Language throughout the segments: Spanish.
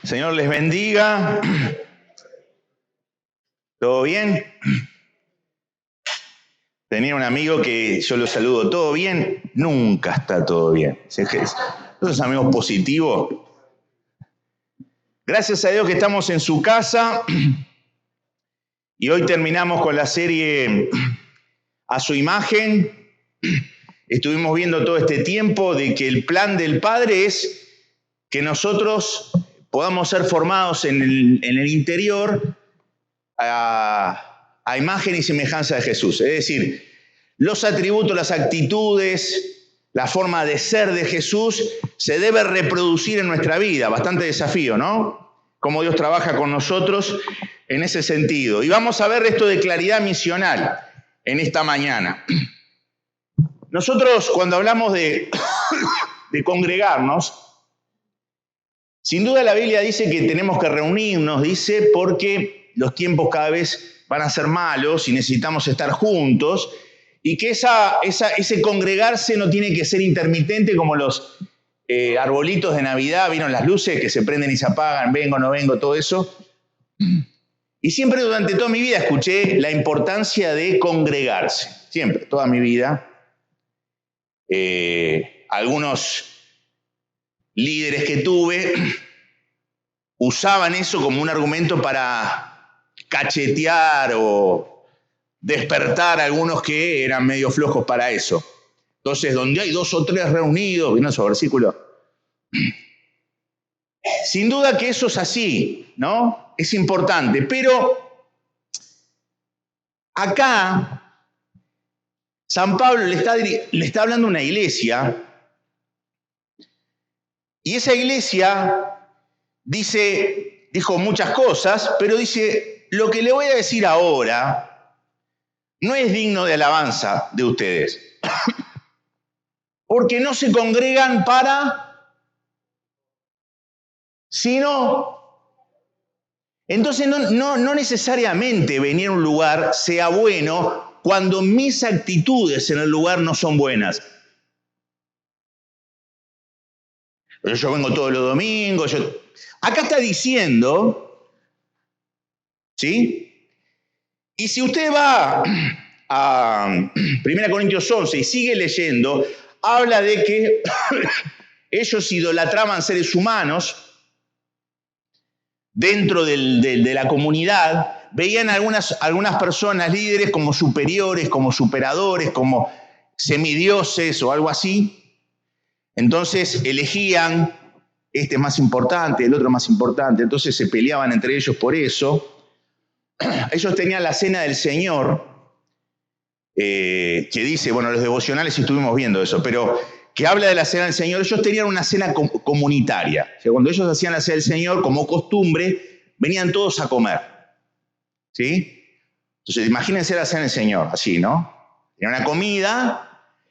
Señor les bendiga. ¿Todo bien? Tenía un amigo que yo lo saludo, ¿todo bien? Nunca está todo bien. Esos amigos positivos. Gracias a Dios que estamos en su casa y hoy terminamos con la serie A su imagen. Estuvimos viendo todo este tiempo de que el plan del Padre es que nosotros podamos ser formados en el interior a imagen y semejanza de Jesús. Es decir, los atributos, las actitudes, la forma de ser de Jesús se debe reproducir en nuestra vida. Bastante desafío, ¿no? Cómo Dios trabaja con nosotros en ese sentido. Y vamos a ver esto de claridad misional en esta mañana. Nosotros cuando hablamos de congregarnos, sin duda la Biblia dice que tenemos que reunirnos, dice, porque los tiempos cada vez van a ser malos y necesitamos estar juntos, y que ese congregarse no tiene que ser intermitente como los arbolitos de Navidad, ¿vieron las luces que se prenden y se apagan, vengo, no vengo, todo eso? Y siempre durante toda mi vida escuché la importancia de congregarse, siempre, toda mi vida. Algunos líderes que tuve usaban eso como un argumento para cachetear o despertar a algunos que eran medio flojos para eso. Entonces, donde hay 2 o 3 reunidos, ¿vieron esos versículos? Sin duda que eso es así, ¿no? Es importante, pero acá San Pablo le está hablando a una iglesia y esa iglesia dijo muchas cosas, pero dice, lo que le voy a decir ahora no es digno de alabanza de ustedes, porque no se congregan sino. Entonces no necesariamente venir a un lugar sea bueno cuando mis actitudes en el lugar no son buenas. Yo vengo todos los domingos. Acá está diciendo, ¿sí? Y si usted va a 1 Corintios 11 y sigue leyendo, habla de que ellos idolatraban seres humanos dentro de la comunidad, veían algunas personas líderes como superiores, como superadores, como semidioses o algo así. Entonces elegían, este es más importante, el otro más importante, entonces se peleaban entre ellos por eso. Ellos tenían la cena del Señor, que dice, bueno, los devocionales estuvimos viendo eso, pero que habla de la cena del Señor. Ellos tenían una cena comunitaria. O sea, cuando ellos hacían la cena del Señor, como costumbre, venían todos a comer. ¿Sí? Entonces, imagínense la cena del Señor, así, ¿no? Era una comida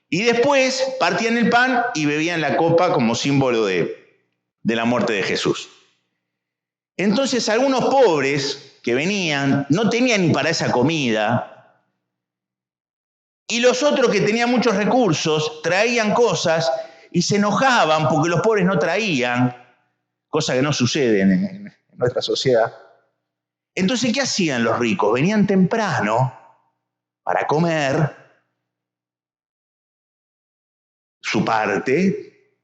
y después partían el pan y bebían la copa como símbolo de la muerte de Jesús. Entonces, algunos pobres que venían no tenían ni para esa comida. Y los otros que tenían muchos recursos traían cosas y se enojaban porque los pobres no traían, cosa que no sucede en nuestra sociedad. Entonces, ¿qué hacían los ricos? Venían temprano para comer su parte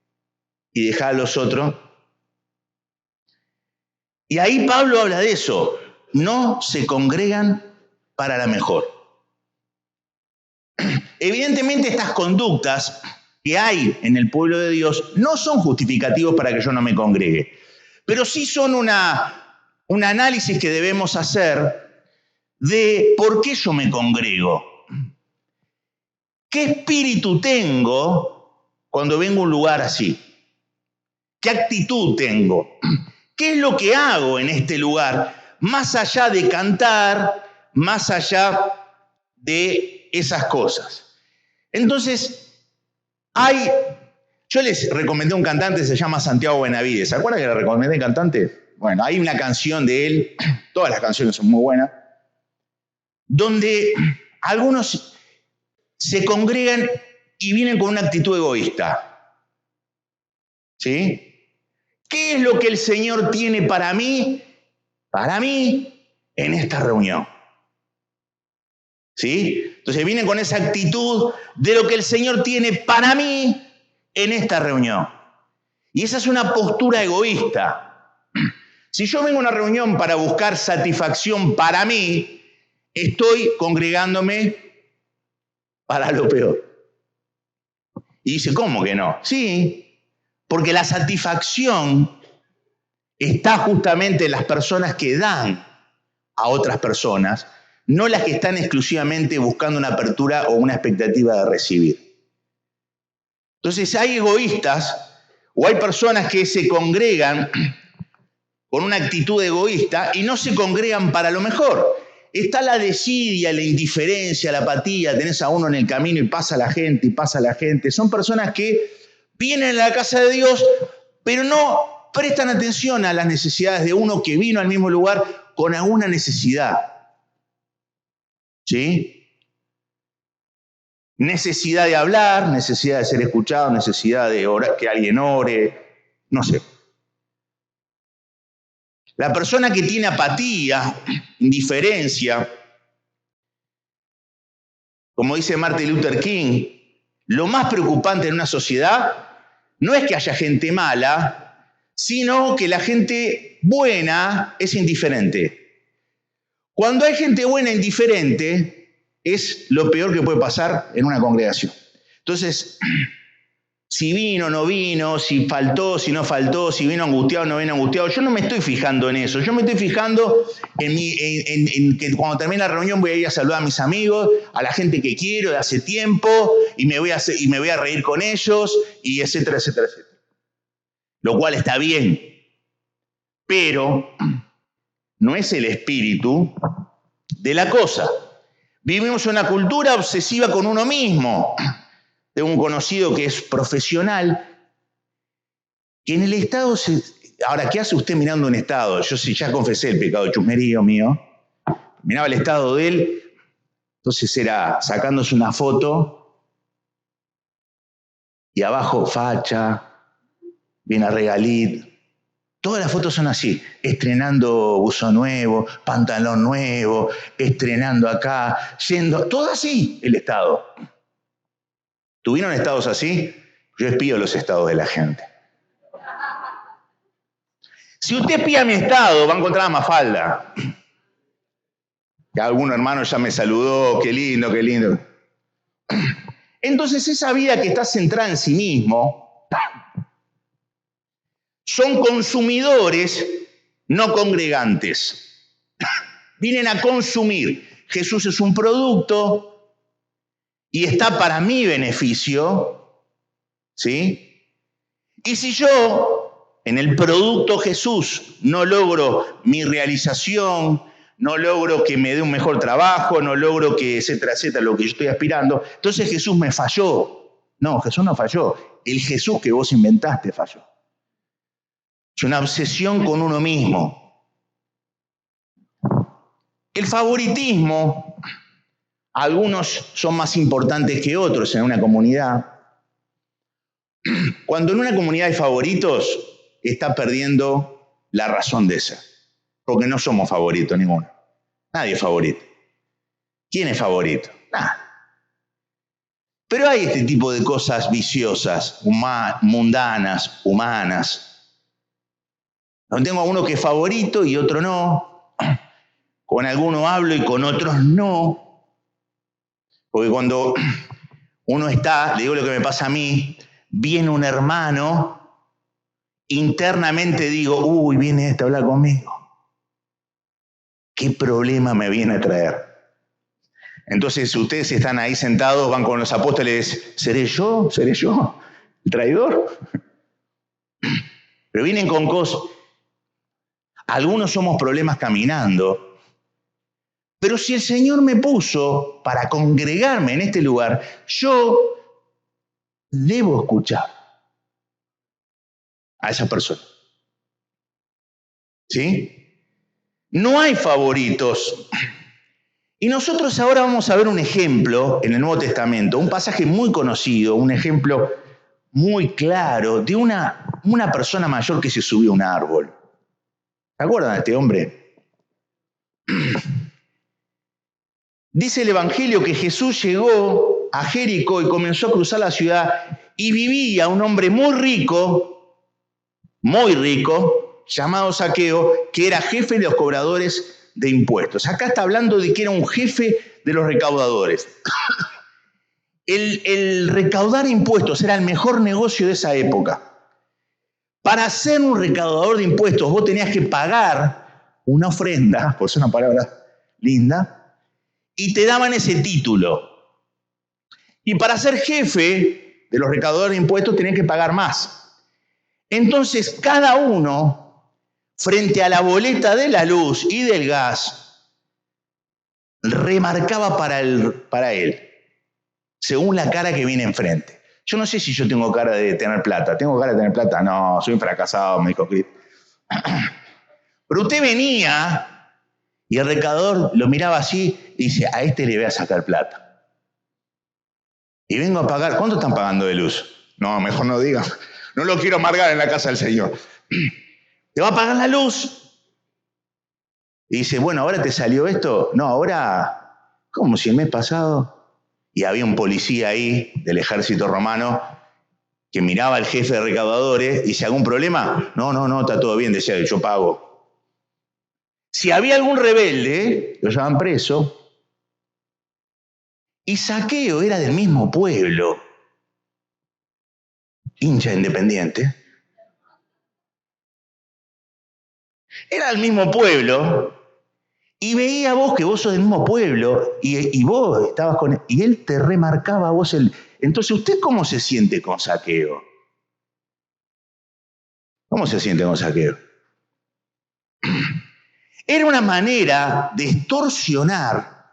y dejar a los otros. Y ahí Pablo habla de eso. No se congregan para la mejor. Evidentemente estas conductas que hay en el pueblo de Dios no son justificativos para que yo no me congregue, pero sí son un análisis que debemos hacer de por qué yo me congrego. ¿Qué espíritu tengo cuando vengo a un lugar así? ¿Qué actitud tengo? ¿Qué es lo que hago en este lugar? Más allá de cantar, más allá de esas cosas. Entonces, yo les recomendé un cantante, se llama Santiago Benavides. ¿Se acuerdan que le recomendé el cantante? Bueno, hay una canción de él, todas las canciones son muy buenas, donde algunos se congregan y vienen con una actitud egoísta. ¿Sí? ¿Qué es lo que el Señor tiene para mí? Para mí, en esta reunión. ¿Sí? Entonces vienen con esa actitud de lo que el Señor tiene para mí en esta reunión. Y esa es una postura egoísta. Si yo vengo a una reunión para buscar satisfacción para mí, estoy congregándome para lo peor. Y dice, ¿cómo que no? Sí, porque la satisfacción está justamente en las personas que dan a otras personas, no las que están exclusivamente buscando una apertura o una expectativa de recibir. Entonces hay egoístas o hay personas que se congregan con una actitud egoísta y no se congregan para lo mejor. Está la desidia, la indiferencia, la apatía, tenés a uno en el camino y pasa la gente y pasa la gente. Son personas que vienen a la casa de Dios, pero no prestan atención a las necesidades de uno que vino al mismo lugar con alguna necesidad. ¿Sí? Necesidad de hablar, necesidad de ser escuchado, necesidad de orar, que alguien ore, no sé. La persona que tiene apatía, indiferencia, como dice Martin Luther King, lo más preocupante en una sociedad no es que haya gente mala, sino que la gente buena es indiferente. Cuando hay gente buena e indiferente, es lo peor que puede pasar en una congregación. Entonces, si vino, no vino, si faltó, si no faltó, si vino angustiado, no vino angustiado, yo no me estoy fijando en eso. Yo me estoy fijando en que cuando termine la reunión voy a ir a saludar a mis amigos, a la gente que quiero de hace tiempo, y me voy a reír con ellos, y etcétera, etcétera, etcétera. Lo cual está bien, pero no es el espíritu de la cosa. Vivimos una cultura obsesiva con uno mismo. Tengo un conocido que es profesional, que en el Estado Ahora, ¿qué hace usted mirando un Estado? Yo sí ya confesé el pecado de chusmerío mío. Miraba el Estado de él, entonces era sacándose una foto y abajo facha, bien a regalit. Todas las fotos son así, estrenando buzo nuevo, pantalón nuevo, estrenando acá, yendo, todo así el Estado. ¿Tuvieron estados así? Yo espío los estados de la gente. Si usted espía mi estado, va a encontrar a Mafalda. Que algún hermano ya me saludó, qué lindo, qué lindo. Entonces esa vida que está centrada en sí mismo, son consumidores, no congregantes. Vienen a consumir. Jesús es un producto y está para mi beneficio, ¿sí? Y si yo, en el producto Jesús, no logro mi realización, no logro que me dé un mejor trabajo, no logro que, etcétera, etcétera, lo que yo estoy aspirando, entonces Jesús me falló. No, Jesús no falló. El Jesús que vos inventaste falló. Es una obsesión con uno mismo. El favoritismo, algunos son más importantes que otros en una comunidad. Cuando en una comunidad hay favoritos, está perdiendo la razón de ser. Porque no somos favoritos ninguno. Nadie es favorito. ¿Quién es favorito? Nada. Pero hay este tipo de cosas viciosas, mundanas, humanas. Donde tengo a uno que es favorito y otro no. Con algunos hablo y con otros no. Porque cuando uno está, le digo lo que me pasa a mí, viene un hermano, internamente digo, uy, viene este a hablar conmigo. ¿Qué problema me viene a traer? Entonces ustedes están ahí sentados, van con los apóstoles, ¿seré yo? ¿Seré yo? ¿El traidor? Pero vienen con cosas. Algunos somos problemas caminando. Pero si el Señor me puso para congregarme en este lugar, yo debo escuchar a esa persona. ¿Sí? No hay favoritos. Y nosotros ahora vamos a ver un ejemplo en el Nuevo Testamento, un pasaje muy conocido, un ejemplo muy claro de una persona mayor que se subió a un árbol. ¿Se acuerdan de este hombre? Dice el Evangelio que Jesús llegó a Jericó y comenzó a cruzar la ciudad y vivía un hombre muy rico, llamado Zaqueo, que era jefe de los cobradores de impuestos. Acá está hablando de que era un jefe de los recaudadores. El recaudar impuestos era el mejor negocio de esa época. Para ser un recaudador de impuestos vos tenías que pagar una ofrenda, por ser una palabra linda, y te daban ese título. Y para ser jefe de los recaudadores de impuestos tenías que pagar más. Entonces cada uno, frente a la boleta de la luz y del gas, remarcaba para él, según la cara que viene enfrente. Yo no sé si yo tengo cara de tener plata. ¿Tengo cara de tener plata? No, soy un fracasado, me dijo Chris. Pero usted venía y el recaudador lo miraba así y dice, a este le voy a sacar plata. Y vengo a pagar. ¿Cuánto están pagando de luz? No, mejor no digan. No lo quiero amargar en la casa del Señor. ¿Te va a pagar la luz? Y dice, bueno, ¿ahora te salió esto? No, ahora, ¿cómo si el mes pasado? Y había un policía ahí del ejército romano que miraba al jefe de recaudadores y dice, ¿algún problema? No, está todo bien, decía, yo pago. Si había algún rebelde, lo llevaban preso. Y Zaqueo era del mismo pueblo, hincha independiente. Era del mismo pueblo. Y veía a vos que vos sos del mismo pueblo y vos estabas con él, y él te remarcaba a vos el... Entonces, ¿usted cómo se siente con Zaqueo? ¿Cómo se siente con Zaqueo? Era una manera de extorsionar,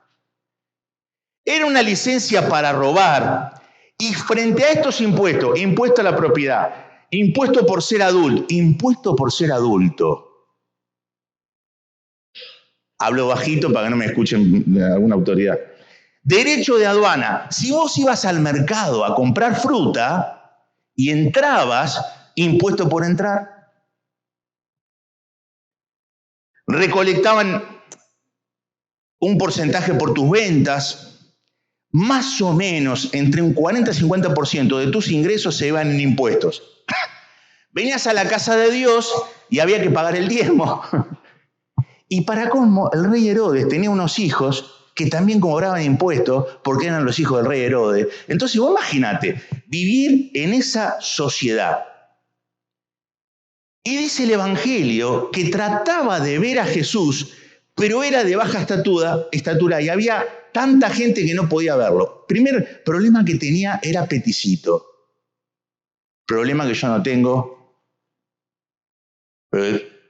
era una licencia para robar, y frente a estos impuestos, impuesto a la propiedad, impuesto por ser adulto, hablo bajito para que no me escuchen alguna autoridad. Derecho de aduana. Si vos ibas al mercado a comprar fruta y entrabas, impuesto por entrar. Recolectaban un porcentaje por tus ventas. Más o menos entre un 40 y 50% de tus ingresos se iban en impuestos. Venías a la casa de Dios y había que pagar el diezmo. Y para colmo, el rey Herodes tenía unos hijos que también cobraban impuestos porque eran los hijos del rey Herodes. Entonces vos imagínate, vivir en esa sociedad. Y dice el Evangelio que trataba de ver a Jesús, pero era de baja estatura y había tanta gente que no podía verlo. Primer problema que tenía era peticito. Problema que yo no tengo.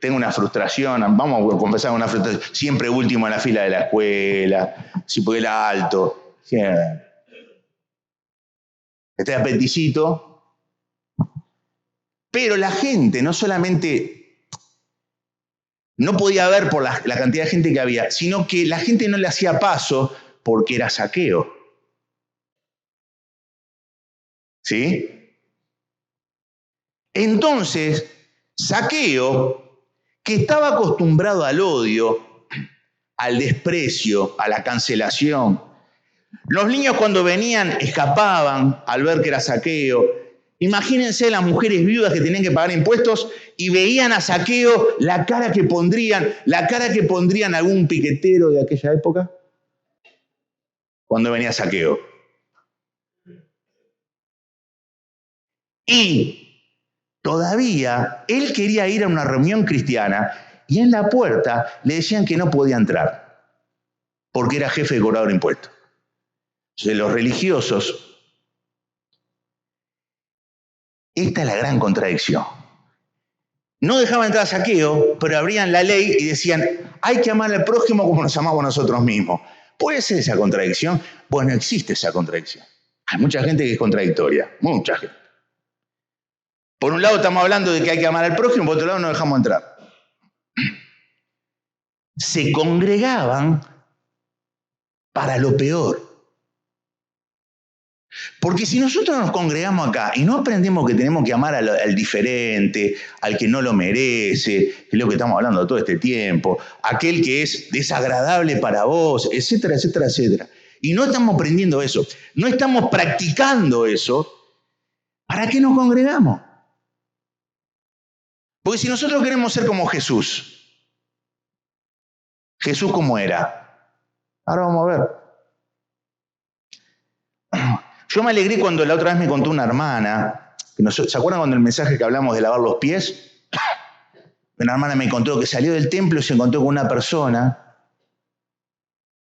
Tengo una frustración, vamos a confesar una frustración, siempre último en la fila de la escuela, si porque era alto. Este apetito. Pero la gente no solamente no podía ver por la cantidad de gente que había, sino que la gente no le hacía paso porque era Zaqueo. ¿Sí? Entonces, Zaqueo, que estaba acostumbrado al odio, al desprecio, a la cancelación. Los niños cuando venían escapaban al ver que era Zaqueo. Imagínense las mujeres viudas que tenían que pagar impuestos y veían a Zaqueo la cara que pondrían algún piquetero de aquella época cuando venía Zaqueo. Y todavía él quería ir a una reunión cristiana y en la puerta le decían que no podía entrar porque era jefe de cobrador de impuestos. De los religiosos, esta es la gran contradicción. No dejaban entrar a Zaqueo, pero abrían la ley y decían, hay que amar al prójimo como nos amamos nosotros mismos. ¿Puede ser esa contradicción? Pues no existe esa contradicción. Hay mucha gente que es contradictoria, mucha gente. Por un lado estamos hablando de que hay que amar al prójimo, por otro lado no dejamos entrar. Se congregaban para lo peor. Porque si nosotros nos congregamos acá y no aprendemos que tenemos que amar al diferente, al que no lo merece, que es lo que estamos hablando todo este tiempo, aquel que es desagradable para vos, etcétera, etcétera, etcétera. Y no estamos aprendiendo eso, no estamos practicando eso, ¿para qué nos congregamos? Porque si nosotros queremos ser como Jesús, ¿Jesús cómo era? Ahora vamos a ver. Yo me alegré cuando la otra vez me contó una hermana, ¿se acuerdan cuando el mensaje que hablamos de lavar los pies? Una hermana me contó que salió del templo y se encontró con una persona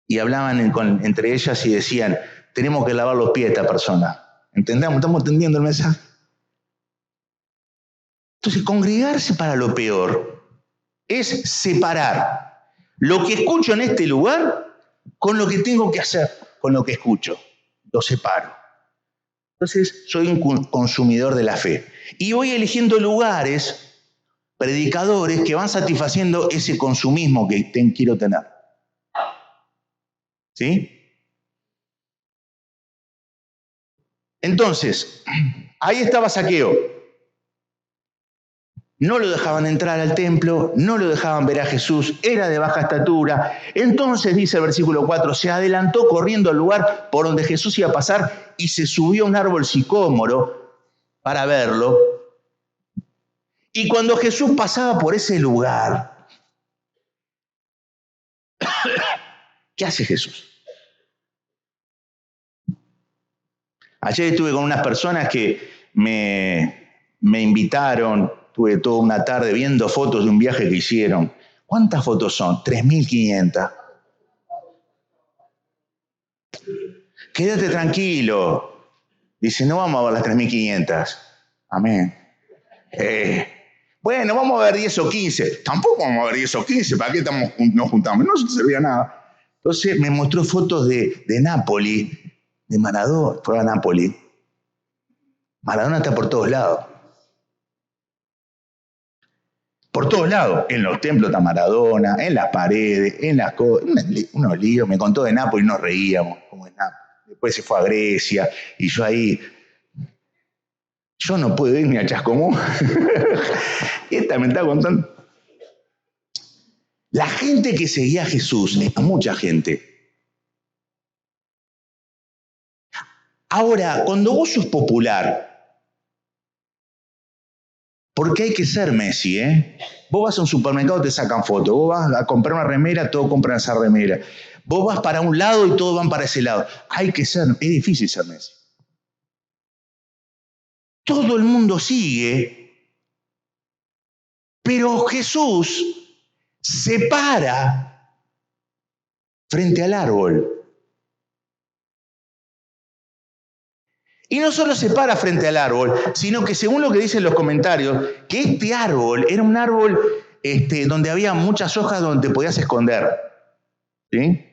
y hablaban entre ellas y decían, tenemos que lavar los pies a esta persona. ¿Entendemos? ¿Estamos entendiendo el mensaje? Entonces, congregarse para lo peor es separar lo que escucho en este lugar con lo que tengo que hacer con lo que escucho. Lo separo. Entonces, soy un consumidor de la fe. Y voy eligiendo lugares, predicadores, que van satisfaciendo ese consumismo que quiero tener. ¿Sí? Entonces, ahí estaba Zaqueo. No lo dejaban entrar al templo, no lo dejaban ver a Jesús, era de baja estatura. Entonces, dice el versículo 4, se adelantó corriendo al lugar por donde Jesús iba a pasar y se subió a un árbol sicómoro para verlo. Y cuando Jesús pasaba por ese lugar, ¿qué hace Jesús? Ayer estuve con unas personas que me invitaron. Tuve toda una tarde viendo fotos de un viaje que hicieron. ¿Cuántas fotos son? 3.500. Quédate tranquilo. Dice, no vamos a ver las 3.500. Amén. Bueno, vamos a ver 10 o 15. Tampoco vamos a ver 10 o 15. ¿Para qué nos juntamos? No se servía nada. Entonces me mostró fotos de Nápoli, de Maradona. Fue a Nápoli. Maradona está por todos lados. Por todos lados, en los templos está Maradona, en las paredes, en las cosas, unos líos. Me contó de Nápoles y nos reíamos, como es Nápoles. Después se fue a Grecia y yo ahí, yo no puedo ir ni a Chascomús. Esta me está contando. La gente que seguía a Jesús, es mucha gente. Ahora, cuando vos sos popular, porque hay que ser Messi, ¿eh? Vos vas a un supermercado, te sacan fotos. Vos vas a comprar una remera, todos compran esa remera. Vos vas para un lado y todos van para ese lado. Hay que ser, es difícil ser Messi. Todo el mundo sigue, pero Jesús se para frente al árbol. Y no solo se para frente al árbol, sino que según lo que dicen los comentarios, que este árbol era un árbol donde había muchas hojas donde te podías esconder. ¿Sí?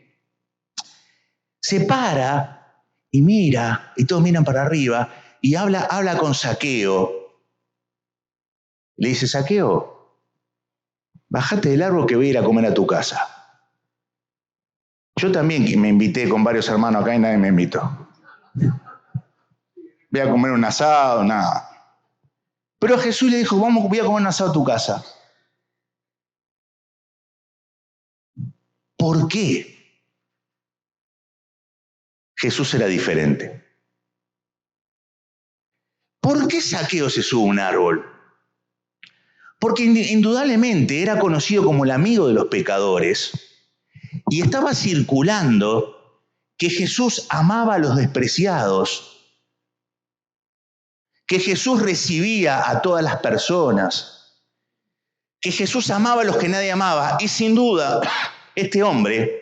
Se para y mira, y todos miran para arriba, y habla con Zaqueo. Le dice, Zaqueo, bájate del árbol que voy a ir a comer a tu casa. Yo también me invité con varios hermanos acá y nadie me invitó. Voy a comer un asado, nada. Pero Jesús le dijo, voy a comer un asado a tu casa. ¿Por qué? Jesús era diferente. ¿Por qué Zaqueo se sube a un árbol? Porque indudablemente era conocido como el amigo de los pecadores y estaba circulando que Jesús amaba a los despreciados, que Jesús recibía a todas las personas, que Jesús amaba a los que nadie amaba. Y sin duda, este hombre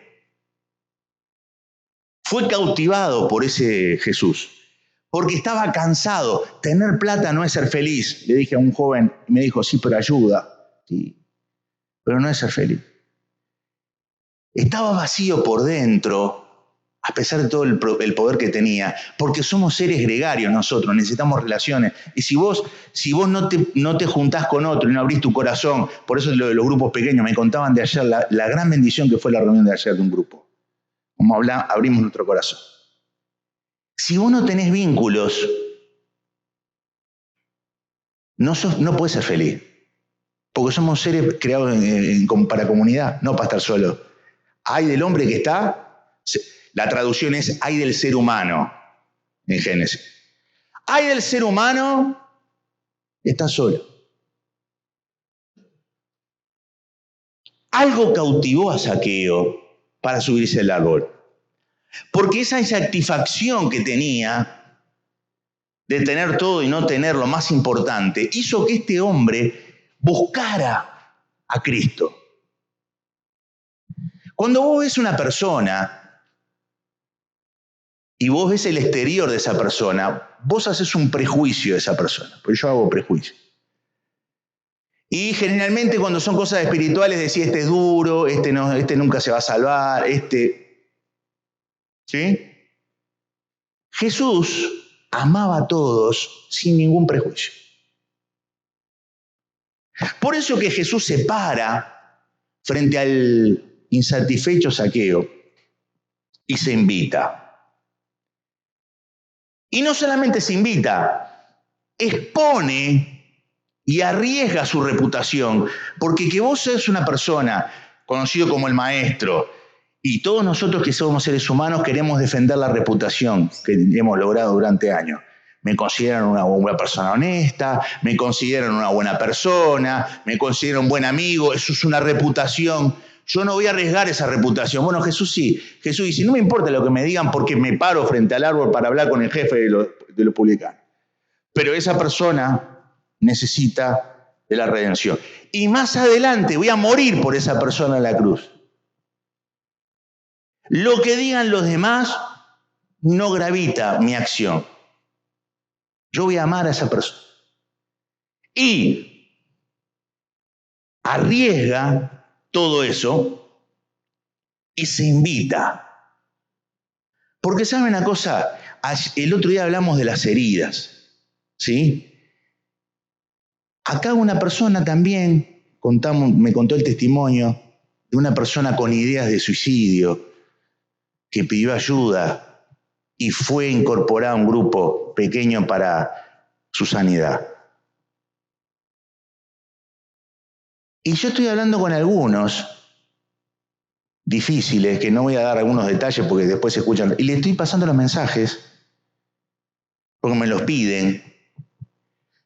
fue cautivado por ese Jesús, porque estaba cansado. Tener plata no es ser feliz, le dije a un joven, y me dijo, sí, pero ayuda. Sí, pero no es ser feliz. Estaba vacío por dentro, a pesar de todo el poder que tenía, porque somos seres gregarios nosotros, necesitamos relaciones. Y si vos no te juntás con otro y no abrís tu corazón, por eso lo de los grupos pequeños, me contaban de ayer la gran bendición que fue la reunión de ayer de un grupo. Como abrimos nuestro corazón. Si vos no tenés vínculos, no podés ser feliz. Porque somos seres creados para comunidad, no para estar solos. Ay del hombre que está, la traducción es ay del ser humano en Génesis. Ay del ser humano que está solo. Algo cautivó a Zaqueo para subirse al árbol. Porque esa insatisfacción que tenía de tener todo y no tener lo más importante, hizo que este hombre buscara a Cristo. Cuando vos ves una persona y vos ves el exterior de esa persona, vos haces un prejuicio de esa persona, porque yo hago prejuicio. Y generalmente cuando son cosas espirituales decís, este es duro, este nunca se va a salvar, ¿sí? Jesús amaba a todos sin ningún prejuicio. Por eso que Jesús se para frente al insatisfecho Zaqueo y se invita. Y no solamente se invita, expone y arriesga su reputación, porque que vos seas una persona conocido como el maestro, y todos nosotros que somos seres humanos queremos defender la reputación que hemos logrado durante años. Me consideran una buena persona honesta, me consideran una buena persona, me consideran un buen amigo, eso es una reputación. Yo no voy a arriesgar esa reputación. Bueno, Jesús sí. Jesús dice, no me importa lo que me digan porque me paro frente al árbol para hablar con el jefe de los publicanos. Pero esa persona necesita de la redención. Y más adelante voy a morir por esa persona en la cruz. Lo que digan los demás no gravita mi acción. Yo voy a amar a esa persona. Y arriesga todo eso y se invita. Porque ¿saben una cosa? El otro día hablamos de las heridas, ¿sí? Acá una persona también, me contó el testimonio de una persona con ideas de suicidio que pidió ayuda y fue incorporada a un grupo pequeño para su sanidad. Y yo estoy hablando con algunos difíciles, que no voy a dar algunos detalles porque después se escuchan, y le estoy pasando los mensajes porque me los piden.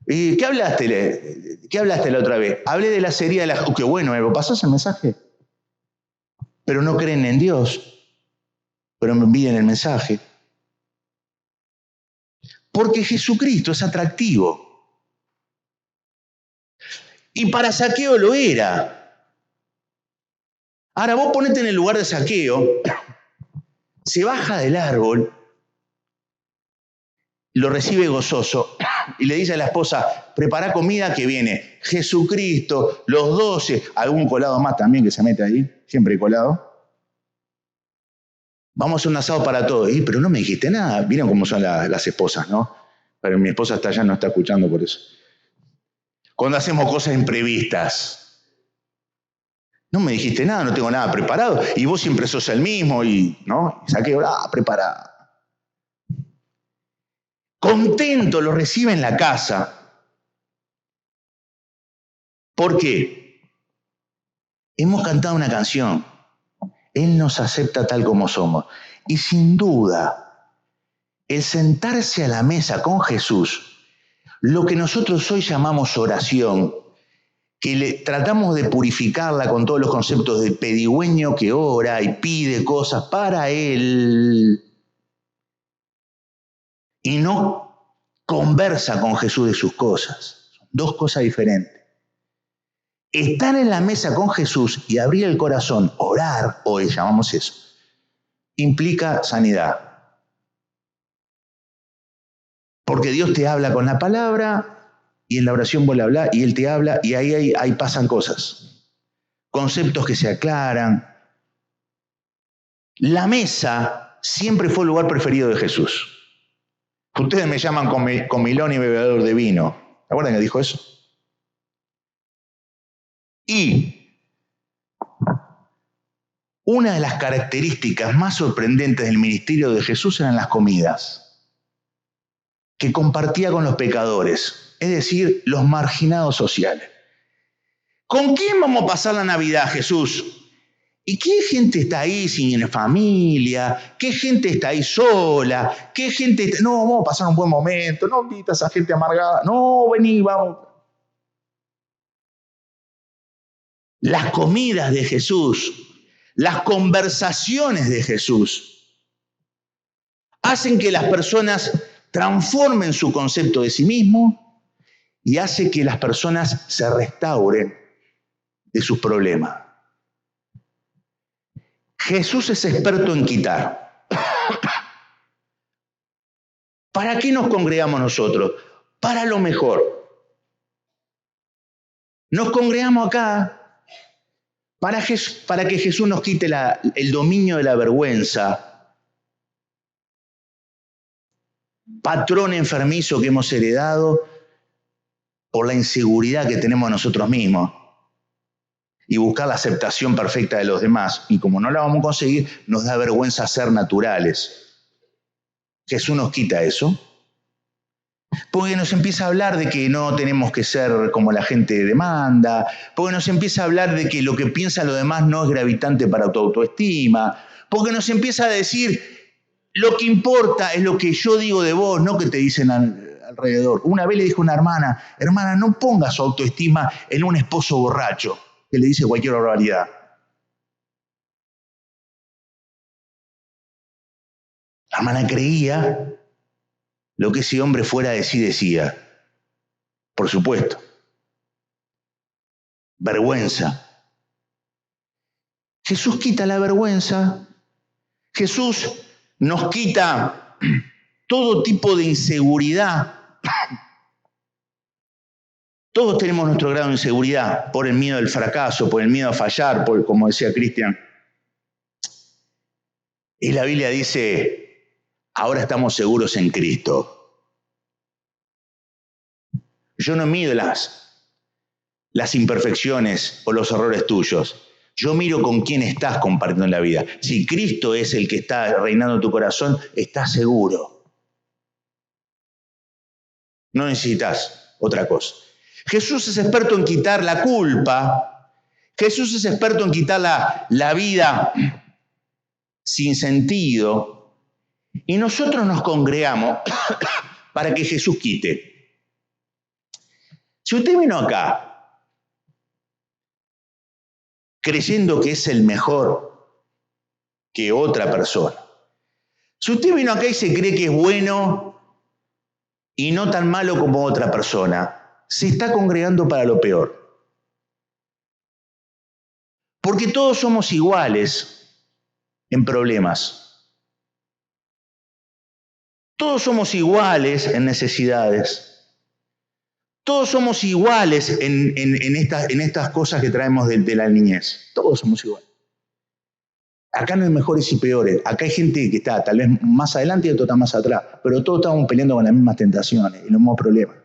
¿Qué hablaste la otra vez? Hablé de la heridas de la... qué bueno, ¿me pasás el mensaje? Pero no creen en Dios, pero me envían el mensaje. Porque Jesucristo es atractivo. Y para Zaqueo lo era. Ahora vos ponete en el lugar de Zaqueo, se baja del árbol, lo recibe gozoso y le dice a la esposa, prepara comida que viene Jesucristo, los 12, algún colado más también que se mete ahí, siempre colado. Vamos a hacer un asado para todos. Pero no me dijiste nada. Vieron cómo son las esposas, ¿no? Pero mi esposa está allá, no está escuchando por eso. Cuando hacemos cosas imprevistas. No me dijiste nada, no tengo nada preparado. Y vos siempre sos el mismo ¿no? Y Zaqueo, preparado. Contento lo recibe en la casa. ¿Por qué? Hemos cantado una canción. Él nos acepta tal como somos. Y sin duda, el sentarse a la mesa con Jesús, lo que nosotros hoy llamamos oración, que tratamos de purificarla con todos los conceptos de pedigüeño que ora y pide cosas para Él, y no conversa con Jesús de sus cosas. Son dos cosas diferentes. Estar en la mesa con Jesús y abrir el corazón, orar, hoy llamamos eso, implica sanidad. Porque Dios te habla con la palabra y en la oración vos le hablás y Él te habla y ahí pasan cosas. Conceptos que se aclaran. La mesa siempre fue el lugar preferido de Jesús. Ustedes me llaman comilón y bebedor de vino. ¿Se acuerdan que dijo eso? Y una de las características más sorprendentes del ministerio de Jesús eran las comidas. que compartía con los pecadores, es decir, los marginados sociales. ¿Con quién vamos a pasar la Navidad, Jesús? ¿Y qué gente está ahí sin familia? ¿Qué gente está ahí sola? ¿Qué gente está... No, vamos a pasar un buen momento. No invita a esa gente amargada. No, vení, vamos. Las comidas de Jesús, las conversaciones de Jesús, hacen que las personas transformen su concepto de sí mismo y hace que las personas se restauren de sus problemas. Jesús es experto en quitar. ¿Para qué nos congregamos nosotros? Para lo mejor. Nos congregamos acá para que Jesús nos quite el dominio de la vergüenza, patrón enfermizo que hemos heredado por la inseguridad que tenemos nosotros mismos y buscar la aceptación perfecta de los demás. Y como no la vamos a conseguir, nos da vergüenza ser naturales. Jesús nos quita eso. Porque nos empieza a hablar de que no tenemos que ser como la gente demanda, porque nos empieza a hablar de que lo que piensan los demás no es gravitante para tu autoestima, porque nos empieza a decir lo que importa es lo que yo digo de vos, no que te dicen alrededor. Una vez le dijo a una hermana, no pongas su autoestima en un esposo borracho que le dice cualquier barbaridad. La hermana creía lo que ese hombre fuera de sí decía. Por supuesto. Vergüenza. Jesús quita la vergüenza. Jesús nos quita todo tipo de inseguridad. Todos tenemos nuestro grado de inseguridad por el miedo al fracaso, por el miedo a fallar, como decía Cristian. Y la Biblia dice, ahora estamos seguros en Cristo. Yo no mido las imperfecciones o los errores tuyos. Yo miro con quién estás compartiendo la vida. Si Cristo es el que está reinando en tu corazón, estás seguro. No necesitas otra cosa. Jesús es experto en quitar la culpa. Jesús es experto en quitar la vida sin sentido. Y nosotros nos congregamos para que Jesús quite. Si usted vino acá creyendo que es el mejor que otra persona, si usted vino acá y se cree que es bueno y no tan malo como otra persona, se está congregando para lo peor. Porque todos somos iguales en problemas. Todos somos iguales en necesidades. Todos somos iguales en estas cosas que traemos de la niñez. Todos somos iguales. Acá no hay mejores y peores. Acá hay gente que está tal vez más adelante y otro está más atrás. Pero todos estamos peleando con las mismas tentaciones y los mismos problemas.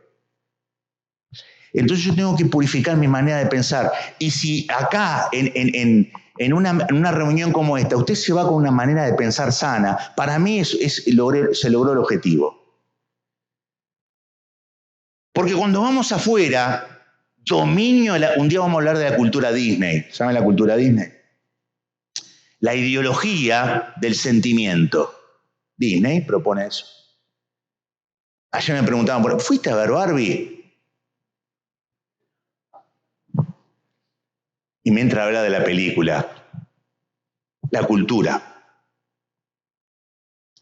Entonces yo tengo que purificar mi manera de pensar. Y si acá, en una reunión como esta, usted se va con una manera de pensar sana, para mí se logró el objetivo. Porque cuando vamos afuera, un día vamos a hablar de la cultura Disney. ¿Saben la cultura Disney? La ideología del sentimiento. Disney propone eso. Ayer me preguntaban, ¿fuiste a ver Barbie? Y mientras habla de la película, la cultura,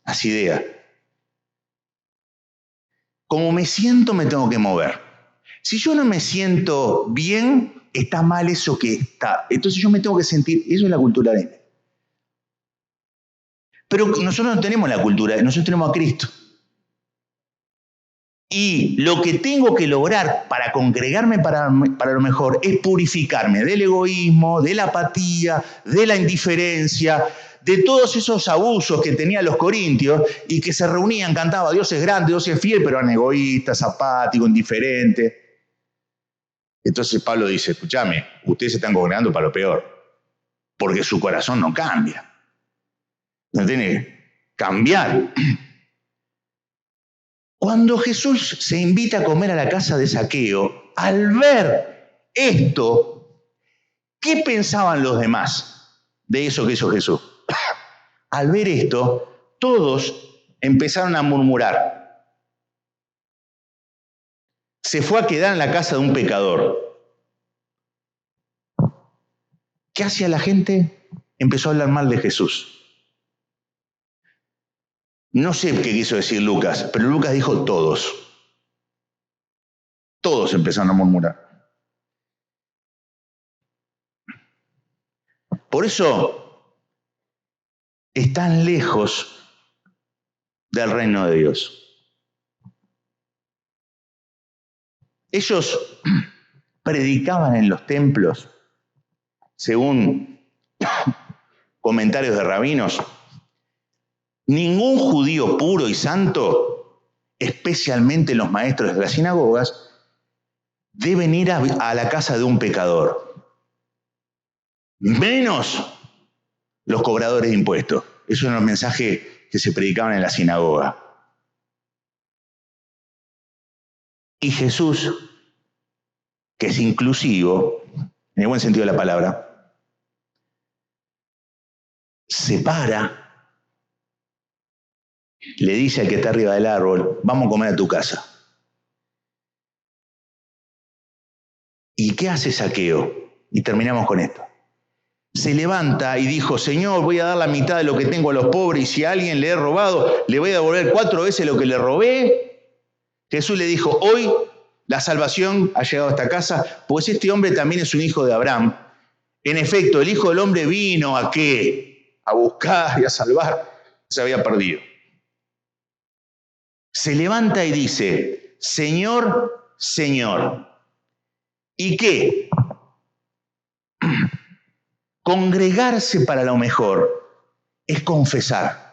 las ideas. Como me siento, me tengo que mover. Si yo no me siento bien, está mal eso que está. Entonces yo me tengo que sentir, eso es la cultura de él. Pero nosotros no tenemos la cultura, nosotros tenemos a Cristo. Y lo que tengo que lograr para congregarme para lo mejor es purificarme del egoísmo, de la apatía, de la indiferencia, de todos esos abusos que tenían los corintios y que se reunían, cantaban Dios es grande, Dios es fiel, pero eran egoístas, apáticos, indiferentes. Entonces Pablo dice, escúchame, ustedes se están congregando para lo peor, porque su corazón no cambia. No tiene que cambiar. Cuando Jesús se invita a comer a la casa de Zaqueo, al ver esto, ¿qué pensaban los demás de eso que hizo Jesús? Al ver esto, todos empezaron a murmurar. Se fue a quedar en la casa de un pecador. ¿Qué hacía la gente? Empezó a hablar mal de Jesús. No sé qué quiso decir Lucas, pero Lucas dijo todos. Todos empezaron a murmurar. Por eso están lejos del reino de Dios. Ellos predicaban en los templos, según comentarios de rabinos. Ningún judío puro y santo, especialmente los maestros de las sinagogas, deben ir a la casa de un pecador. Menos los cobradores de impuestos. Esos eran los mensajes que se predicaban en la sinagoga. Y Jesús, que es inclusivo, en el buen sentido de la palabra, se para, le dice al que está arriba del árbol, vamos a comer a tu casa. ¿Y qué hace Zaqueo? Y terminamos con esto. Se levanta y dijo, Señor, voy a dar la mitad de lo que tengo a los pobres y si a alguien le he robado, le voy a devolver 4 veces lo que le robé. Jesús le dijo, hoy la salvación ha llegado a esta casa, pues este hombre también es un hijo de Abraham. En efecto, el Hijo del Hombre vino ¿a qué? A buscar y a salvar. Se había perdido. Se levanta y dice, Señor, Señor. ¿Y qué? Congregarse para lo mejor es confesar.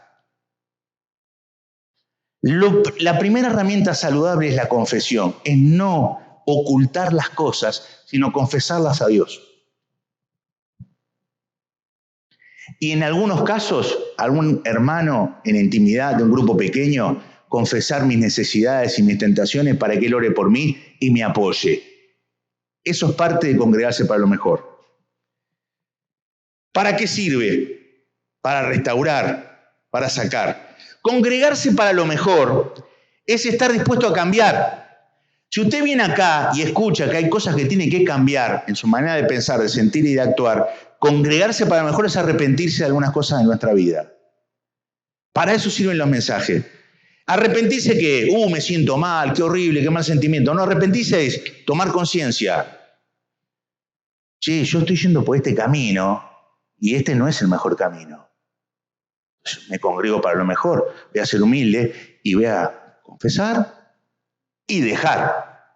La primera herramienta saludable es la confesión, es no ocultar las cosas, sino confesarlas a Dios. Y en algunos casos, algún hermano en intimidad de un grupo pequeño, confesar mis necesidades y mis tentaciones para que Él ore por mí y me apoye. Eso es parte de congregarse para lo mejor. ¿Para qué sirve? Para restaurar, para sacar. Congregarse para lo mejor es estar dispuesto a cambiar. Si usted viene acá y escucha que hay cosas que tiene que cambiar en su manera de pensar, de sentir y de actuar, congregarse para lo mejor es arrepentirse de algunas cosas en nuestra vida. Para eso sirven los mensajes. Arrepentirse que, me siento mal, qué horrible, qué mal sentimiento. No, arrepentirse es tomar conciencia. Che, yo estoy yendo por este camino y este no es el mejor camino. Me congrego para lo mejor, voy a ser humilde y voy a confesar y dejar.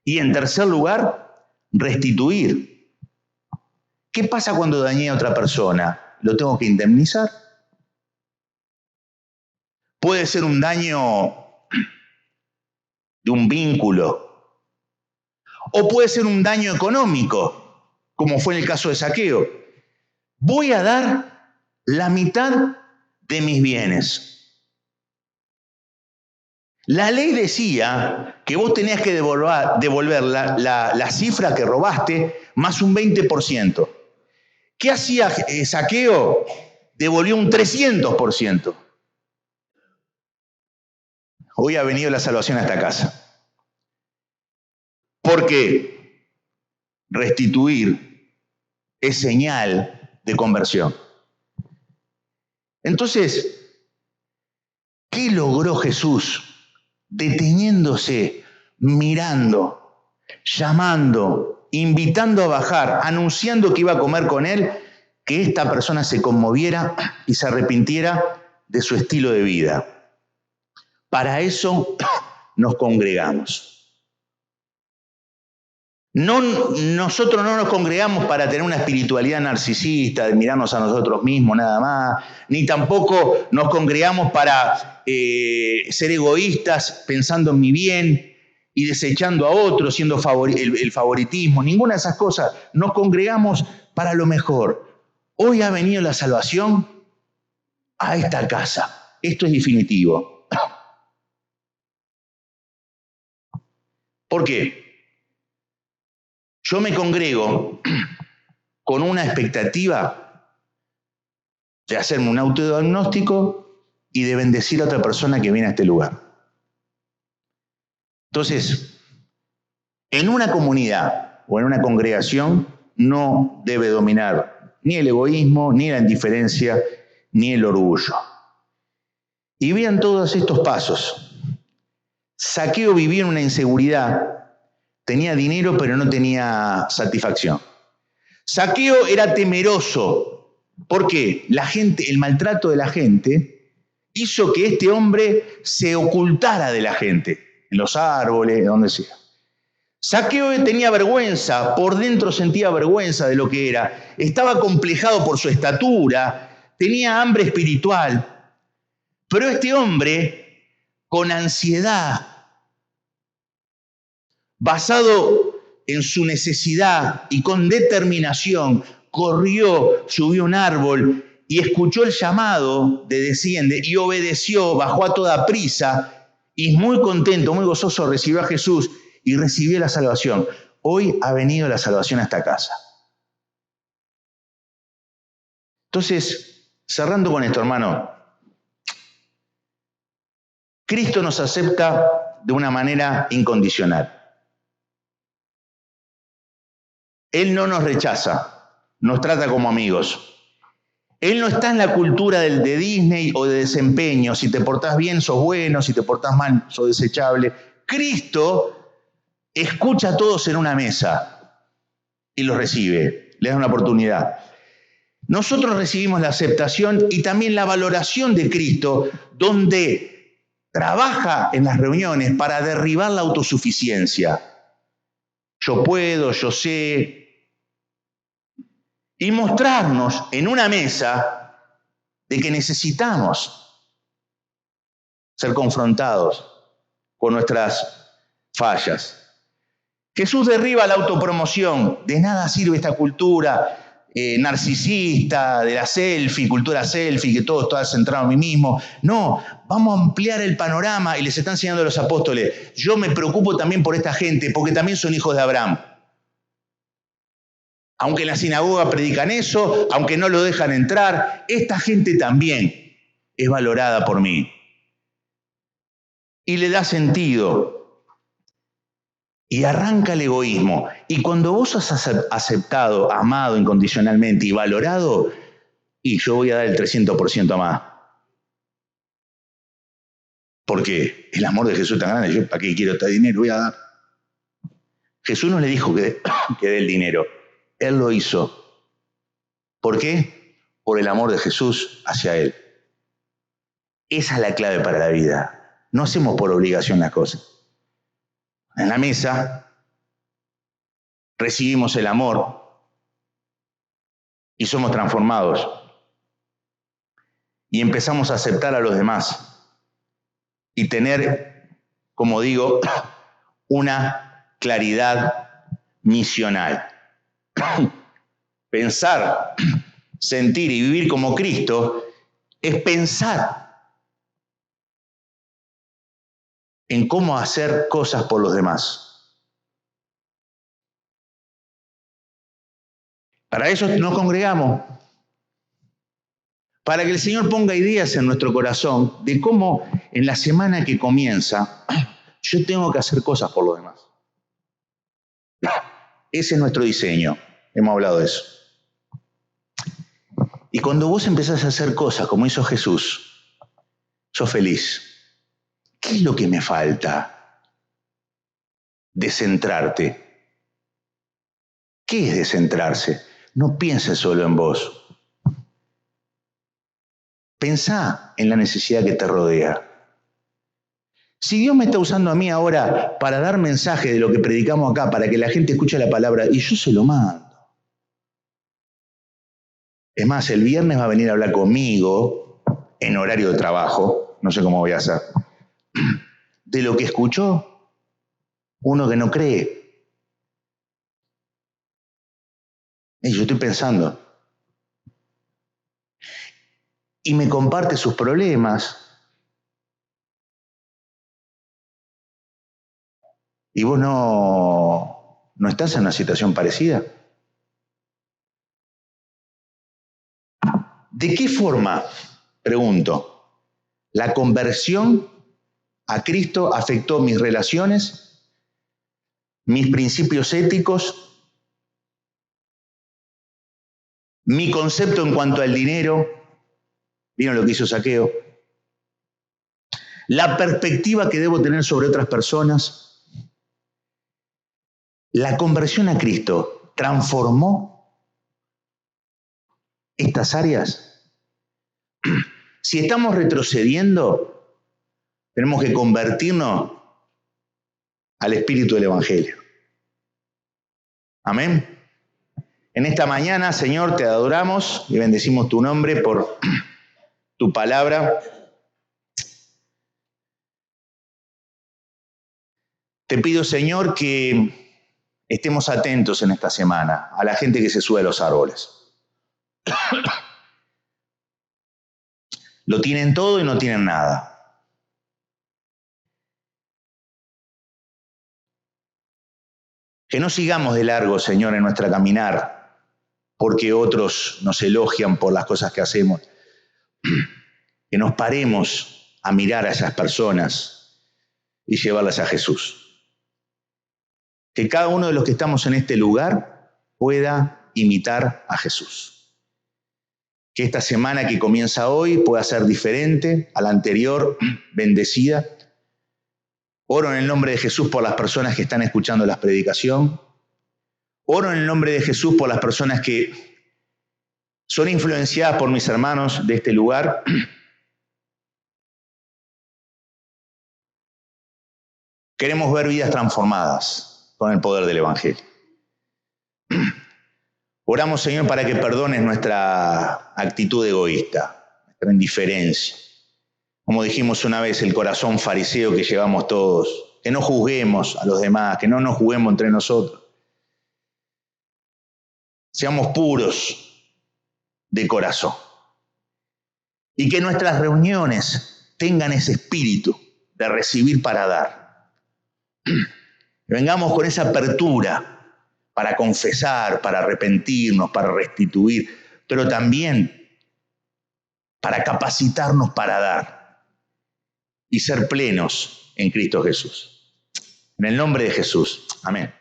Y en tercer lugar, restituir. ¿Qué pasa cuando dañé a otra persona? ¿Lo tengo que indemnizar? Puede ser un daño de un vínculo. O puede ser un daño económico, como fue en el caso de Zaqueo. Voy a dar la mitad de mis bienes. La ley decía que vos tenías que devolver la cifra que robaste más un 20%. ¿Qué hacía Zaqueo? Devolvió un 300%. Hoy ha venido la salvación a esta casa. Porque restituir es señal de conversión. Entonces, ¿qué logró Jesús? Deteniéndose, mirando, llamando, invitando a bajar, anunciando que iba a comer con él, que esta persona se conmoviera y se arrepintiera de su estilo de vida. Para eso nos congregamos. Nosotros no nos congregamos para tener una espiritualidad narcisista, de mirarnos a nosotros mismos nada más, ni tampoco nos congregamos para ser egoístas pensando en mi bien y desechando a otros, siendo el favoritismo, ninguna de esas cosas. Nos congregamos para lo mejor. Hoy ha venido la salvación a esta casa. Esto es definitivo. ¿Por qué? Yo me congrego con una expectativa de hacerme un autodiagnóstico y de bendecir a otra persona que viene a este lugar. Entonces, en una comunidad o en una congregación no debe dominar ni el egoísmo, ni la indiferencia, ni el orgullo. Y vean todos estos pasos. Zaqueo vivía en una inseguridad, tenía dinero pero no tenía satisfacción. Zaqueo era temeroso. ¿Por qué? El maltrato de la gente hizo que este hombre se ocultara de la gente, en los árboles, donde sea. Zaqueo tenía vergüenza, por dentro sentía vergüenza de lo que era. Estaba complejado por su estatura, tenía hambre espiritual. Pero este hombre, con ansiedad, basado en su necesidad y con determinación, corrió, subió a un árbol y escuchó el llamado de desciende y obedeció, bajó a toda prisa y muy contento, muy gozoso recibió a Jesús y recibió la salvación. Hoy ha venido la salvación a esta casa. Entonces, cerrando con esto, hermano, Cristo nos acepta de una manera incondicional. Él no nos rechaza, nos trata como amigos. Él no está en la cultura de Disney o de desempeño. Si te portás bien, sos bueno. Si te portás mal, sos desechable. Cristo escucha a todos en una mesa y los recibe. Le da una oportunidad. Nosotros recibimos la aceptación y también la valoración de Cristo, donde trabaja en las reuniones para derribar la autosuficiencia. Yo puedo, yo sé. Y mostrarnos en una mesa de que necesitamos ser confrontados con nuestras fallas. Jesús derriba la autopromoción. De nada sirve esta cultura narcisista, de la selfie, cultura selfie, que todo está centrado en mí mismo. No, vamos a ampliar el panorama y les está enseñando a los apóstoles. Yo me preocupo también por esta gente, porque también son hijos de Abraham. Aunque en la sinagoga predican eso, aunque no lo dejan entrar, esta gente también es valorada por mí. Y le da sentido. Y arranca el egoísmo. Y cuando vos sos aceptado, amado incondicionalmente y valorado, y yo voy a dar el 300% más. Porque el amor de Jesús es tan grande, yo para qué quiero este dinero, voy a dar. Jesús no le dijo que dé el dinero. Él lo hizo. ¿Por qué? Por el amor de Jesús hacia él. Esa es la clave para la vida. No hacemos por obligación las cosas. En la mesa recibimos el amor y somos transformados. Y empezamos a aceptar a los demás y tener, como digo, una claridad misional. Pensar, sentir y vivir como Cristo es pensar en cómo hacer cosas por los demás. Para eso nos congregamos, para que el Señor ponga ideas en nuestro corazón de cómo en la semana que comienza yo tengo que hacer cosas por los demás. Ese es nuestro diseño, hemos hablado de eso. Y cuando vos empezás a hacer cosas como hizo Jesús, sos feliz. ¿Qué es lo que me falta? Descentrarte. ¿Qué es descentrarse? No pienses solo en vos. Pensá en la necesidad que te rodea. Si Dios me está usando a mí ahora para dar mensaje de lo que predicamos acá, para que la gente escuche la palabra, y yo se lo mando. Es más, el viernes va a venir a hablar conmigo en horario de trabajo, no sé cómo voy a hacer, de lo que escuchó uno que no cree. Y yo estoy pensando. Y me comparte sus problemas. ¿Y vos no estás en una situación parecida? ¿De qué forma, pregunto, la conversión a Cristo afectó mis relaciones, mis principios éticos, mi concepto en cuanto al dinero? ¿Vieron lo que hizo Zaqueo? La perspectiva que debo tener sobre otras personas. La conversión a Cristo transformó estas áreas. Si estamos retrocediendo, tenemos que convertirnos al espíritu del Evangelio. Amén. En esta mañana, Señor, te adoramos y bendecimos tu nombre por tu palabra. Te pido, Señor, que estemos atentos en esta semana a la gente que se sube a los árboles. Lo tienen todo y no tienen nada. Que no sigamos de largo, Señor, en nuestra caminar, porque otros nos elogian por las cosas que hacemos. Que nos paremos a mirar a esas personas y llevarlas a Jesús. Que cada uno de los que estamos en este lugar pueda imitar a Jesús. Que esta semana que comienza hoy pueda ser diferente a la anterior, bendecida. Oro en el nombre de Jesús por las personas que están escuchando la predicación. Oro en el nombre de Jesús por las personas que son influenciadas por mis hermanos de este lugar. Queremos ver vidas transformadas con el poder del Evangelio. Oramos, Señor, para que perdones nuestra actitud egoísta, nuestra indiferencia. Como dijimos una vez, el corazón fariseo que llevamos todos. Que no juzguemos a los demás, que no nos juzguemos entre nosotros. Seamos puros de corazón. Y que nuestras reuniones tengan ese espíritu de recibir para dar. Que vengamos con esa apertura para confesar, para arrepentirnos, para restituir, pero también para capacitarnos para dar y ser plenos en Cristo Jesús. En el nombre de Jesús. Amén.